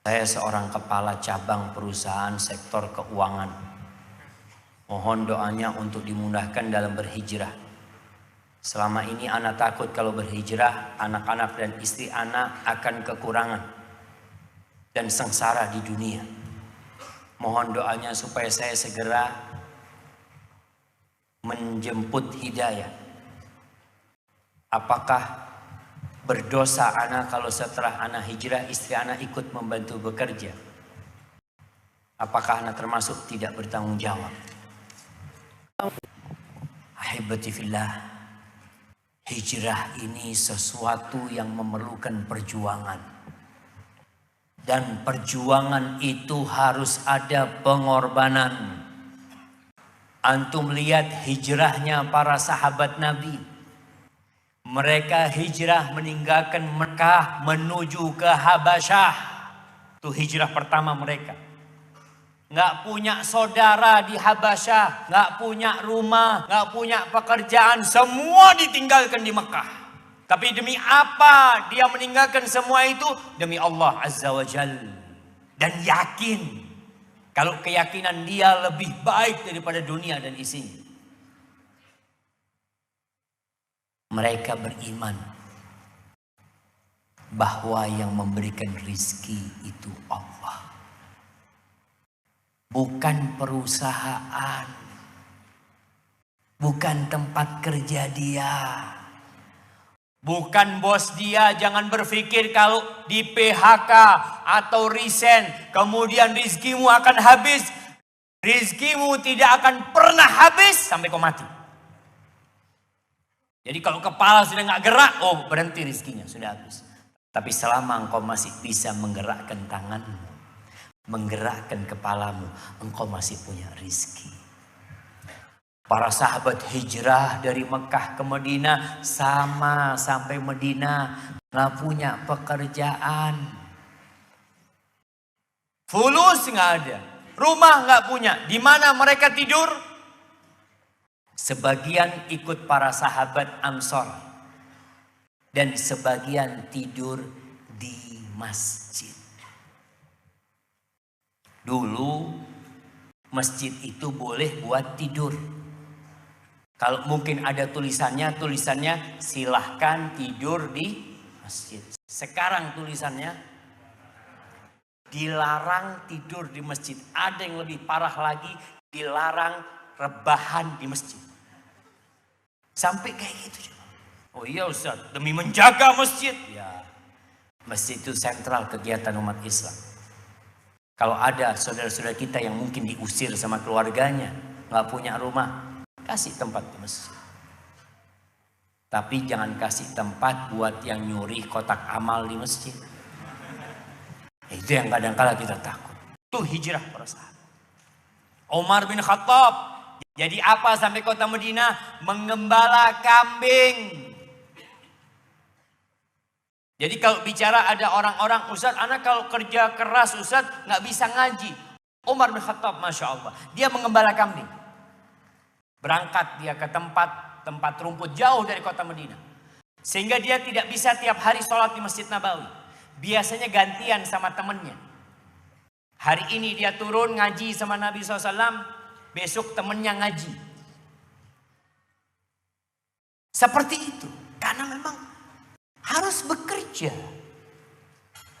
Saya seorang kepala cabang perusahaan sektor keuangan. Mohon doanya untuk dimudahkan dalam berhijrah. Selama ini anak takut kalau berhijrah, anak-anak dan istri anak akan kekurangan dan sengsara di dunia. Mohon doanya supaya saya segera menjemput hidayah. Apakah berdosa anak kalau setelah anak hijrah istri anak ikut membantu bekerja? Apakah anak termasuk tidak bertanggung jawab? Ahibati fillah, hijrah ini sesuatu yang memerlukan perjuangan. Dan perjuangan itu harus ada pengorbanan. Antum lihat hijrahnya para sahabat Nabi. Mereka hijrah meninggalkan Mekah menuju ke Habasyah. Itu hijrah pertama mereka. Nggak punya saudara di Habasyah, nggak punya rumah, nggak punya pekerjaan, semua ditinggalkan di Mekah. Tapi demi apa dia meninggalkan semua itu? Demi Allah Azza wa Jal. Dan yakin kalau keyakinan dia lebih baik daripada dunia dan isinya. Mereka beriman bahwa yang memberikan rizki itu Allah. Bukan perusahaan. Bukan tempat kerja dia. Bukan bos dia. Jangan berpikir kalau di PHK atau resign kemudian rizkimu akan habis. Rizkimu tidak akan pernah habis sampai kau mati. Jadi kalau kepala sudah nggak gerak, oh berhenti rizkinya, sudah habis. Tapi selama engkau masih bisa menggerakkan tanganmu, menggerakkan kepalamu, engkau masih punya rizki. Para sahabat hijrah dari Mekah ke Madinah sama sampai Madinah nggak punya pekerjaan. Fulus nggak ada, rumah nggak punya. Di mana mereka tidur? Sebagian ikut para sahabat Ansor dan sebagian tidur di masjid. Dulu masjid itu boleh buat tidur. Kalau mungkin ada tulisannya silahkan tidur di masjid. Sekarang tulisannya dilarang tidur di masjid. Ada yang lebih parah lagi, dilarang rebahan di masjid. Sampai kayak gitu. Oh iya Ustaz, demi menjaga masjid. Ya, masjid itu sentral kegiatan umat Islam. Kalau ada saudara-saudara kita yang mungkin diusir sama keluarganya, nggak punya rumah, kasih tempat di masjid. Tapi jangan kasih tempat buat yang nyuri kotak amal di masjid. Itu yang kadang-kala kita takut. Itu hijrah para sahabat. Umar bin Khattab jadi apa sampai kota Madinah? Menggembala kambing. Jadi kalau bicara ada orang-orang, Ustaz, anak kalau kerja keras Ustaz nggak bisa ngaji. Umar bin Khattab, Masya Allah, dia menggembala kambing. Berangkat dia ke tempat rumput jauh dari kota Madinah. Sehingga dia tidak bisa tiap hari sholat di Masjid Nabawi. Biasanya gantian sama temennya. Hari ini dia turun ngaji sama Nabi SAW. Besok temennya ngaji. Seperti itu. Karena memang harus bekerja.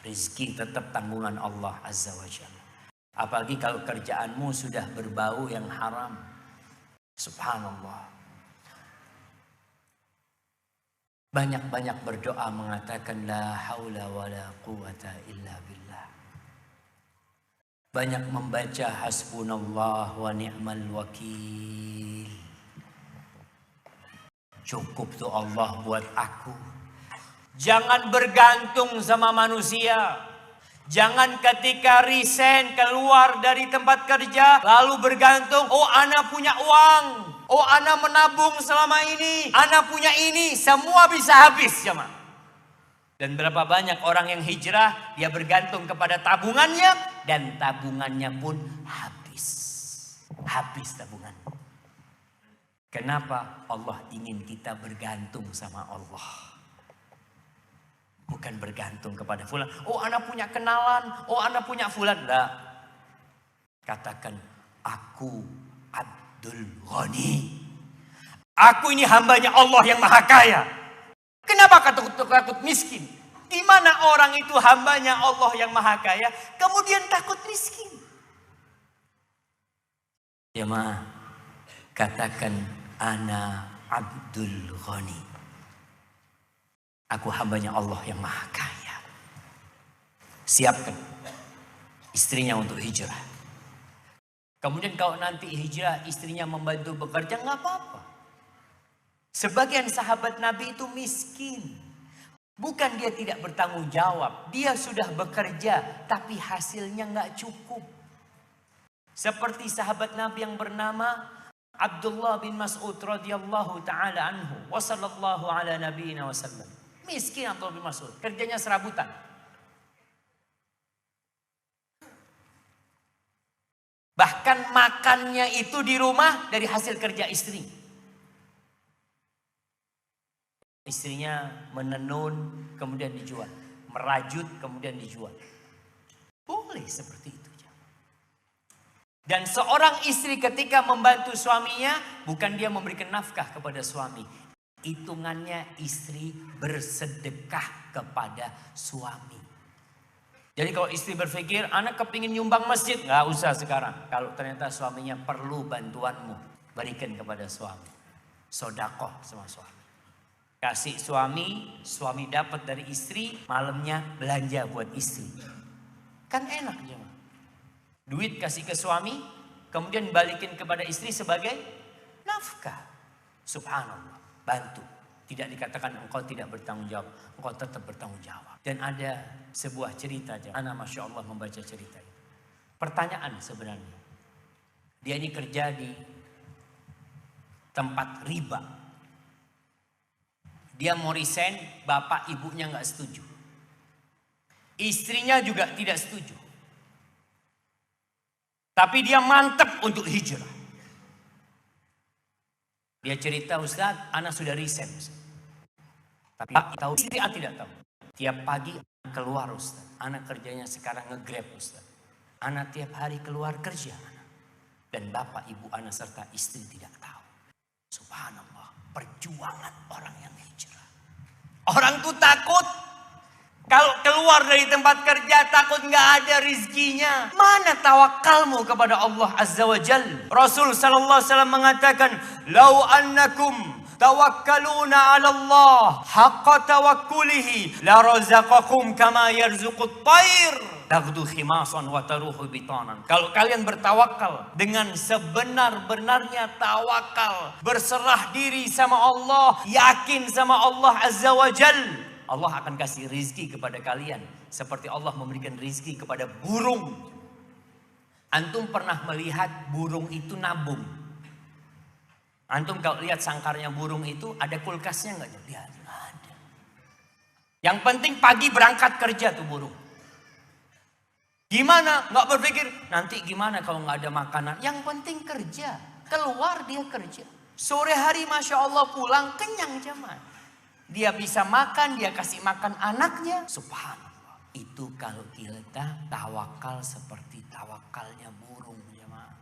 Rizki tetap tanggungan Allah Azza wa Jalla. Apalagi kalau kerjaanmu sudah berbau yang haram. Subhanallah. Banyak-banyak berdoa mengatakan la haula wa la quwata illa billah. Banyak membaca hasbunallah wa ni'mal wakil. Cukup tuh Allah buat aku. Jangan bergantung sama manusia. Jangan ketika resign keluar dari tempat kerja lalu bergantung, oh ana punya uang, oh ana menabung selama ini, ana punya ini, semua bisa habis jemaah. Dan berapa banyak orang yang hijrah, dia bergantung kepada tabungannya dan tabungannya pun habis. Habis tabungan. Kenapa? Allah ingin kita bergantung sama Allah. Bukan bergantung kepada fulan. Oh, anak punya kenalan. Oh, anak punya fulan. Enggak. Katakan, aku Abdul Ghani. Aku ini hambanya Allah yang maha kaya. Kenapa takut miskin? Di mana orang itu hambanya Allah yang maha kaya, kemudian takut miskin? Jemaah, katakan, ana Abdul Ghani. Aku hambanya Allah yang maha kaya. Siapkan istrinya untuk hijrah. Kemudian kalau nanti hijrah istrinya membantu bekerja, nggak apa-apa. Sebagian sahabat Nabi itu miskin. Bukan dia tidak bertanggung jawab. Dia sudah bekerja tapi hasilnya nggak cukup. Seperti sahabat Nabi yang bernama Abdullah bin Mas'ud radhiyallahu taala anhu wa sallallahu ala nabiyina wasallam. Miskin Abdullah bin Mas'ud, kerjanya serabutan. Bahkan makannya itu di rumah dari hasil kerja istri. Istrinya menenun kemudian dijual, merajut kemudian dijual. Boleh seperti itu. Dan seorang istri ketika membantu suaminya, bukan dia memberikan nafkah kepada suami. Hitungannya istri bersedekah kepada suami. Jadi kalau istri berpikir, anak kepingin nyumbang masjid, nggak usah sekarang. Kalau ternyata suaminya perlu bantuanmu, berikan kepada suami. Sodakoh sama suami. Kasih suami, suami dapat dari istri, malamnya belanja buat istri. Kan enak jemaah. Duit kasih ke suami, kemudian balikin kepada istri sebagai nafkah. Subhanallah, bantu. Tidak dikatakan engkau tidak bertanggung jawab, engkau tetap bertanggung jawab. Dan ada sebuah cerita, anak Masya Allah membaca cerita itu. Pertanyaan sebenarnya. Dia ini kerja di tempat riba. Dia mau resign, bapak ibunya nggak setuju. Istrinya juga tidak setuju. Tapi dia mantap untuk hijrah. Dia cerita, Ustaz, anak sudah resign. Tapi tahu istri tidak tahu. Tiap pagi keluar Ustaz. Anak kerjanya sekarang nge-grab Ustaz. Anak tiap hari keluar kerja. Dan bapak, ibu anak serta istri tidak tahu. Subhanallah, perjuangan orang yang hijrah. Orang tuh takut. Kalau keluar dari tempat kerja takut nggak ada rizkinya. Mana tawakalmu kepada Allah Azza wa Jalla? Rasul sallallahu alaihi wasallam mengatakan, "Lau annakum tawakkaluna 'ala Allah haqqa tawakkulihi la razaqakum kama yarzuqut tayr taghdu khimasan wa taruhu bitanan." Kalau kalian bertawakal dengan sebenar-benarnya tawakal, berserah diri sama Allah, yakin sama Allah Azza wa Jalla, Allah akan kasih rizki kepada kalian. Seperti Allah memberikan rizki kepada burung. Antum pernah melihat burung itu nabung? Antum kalau lihat sangkarnya burung itu ada kulkasnya nggak? Lihat, ada. Yang penting pagi berangkat kerja tuh burung. Gimana? Nggak berpikir nanti gimana kalau nggak ada makanan. Yang penting kerja. Keluar dia kerja. Sore hari Masya Allah pulang kenyang jemaah. Dia bisa makan, dia kasih makan anaknya. Subhanallah. Itu kalau kita tawakal seperti tawakalnya burung. Jemaah.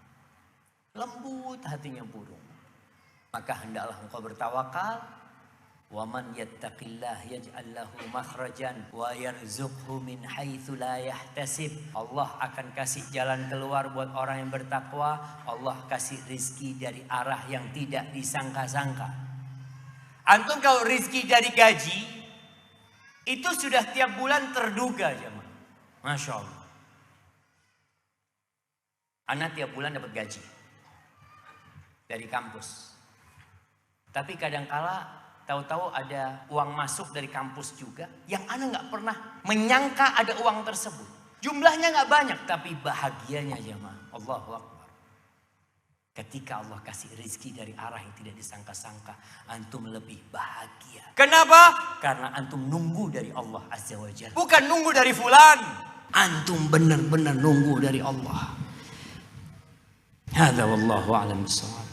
Lembut hatinya burung. Maka hendaklah engkau bertawakal. Wa man yattaqillah yaj'al lahu makhrajan wa yarzuqhu min haitsu la yahtasib. Allah akan kasih jalan keluar buat orang yang bertakwa. Allah kasih rizki dari arah yang tidak disangka-sangka. Antum kalau rizki dari gaji, itu sudah tiap bulan terduga jemaah. Masya Allah. Anak tiap bulan dapat gaji. Dari kampus. Tapi kadangkala tahu-tahu ada uang masuk dari kampus juga. Yang anak nggak pernah menyangka ada uang tersebut. Jumlahnya nggak banyak, tapi bahagianya jemaah. Allahu Akbar. Ketika Allah kasih rezeki dari arah yang tidak disangka-sangka, antum lebih bahagia. Kenapa? Karena antum nunggu dari Allah Azza wa Jalla. Bukan nunggu dari fulan. Antum benar-benar nunggu dari Allah. Hadza wallahu a'lam bissawab.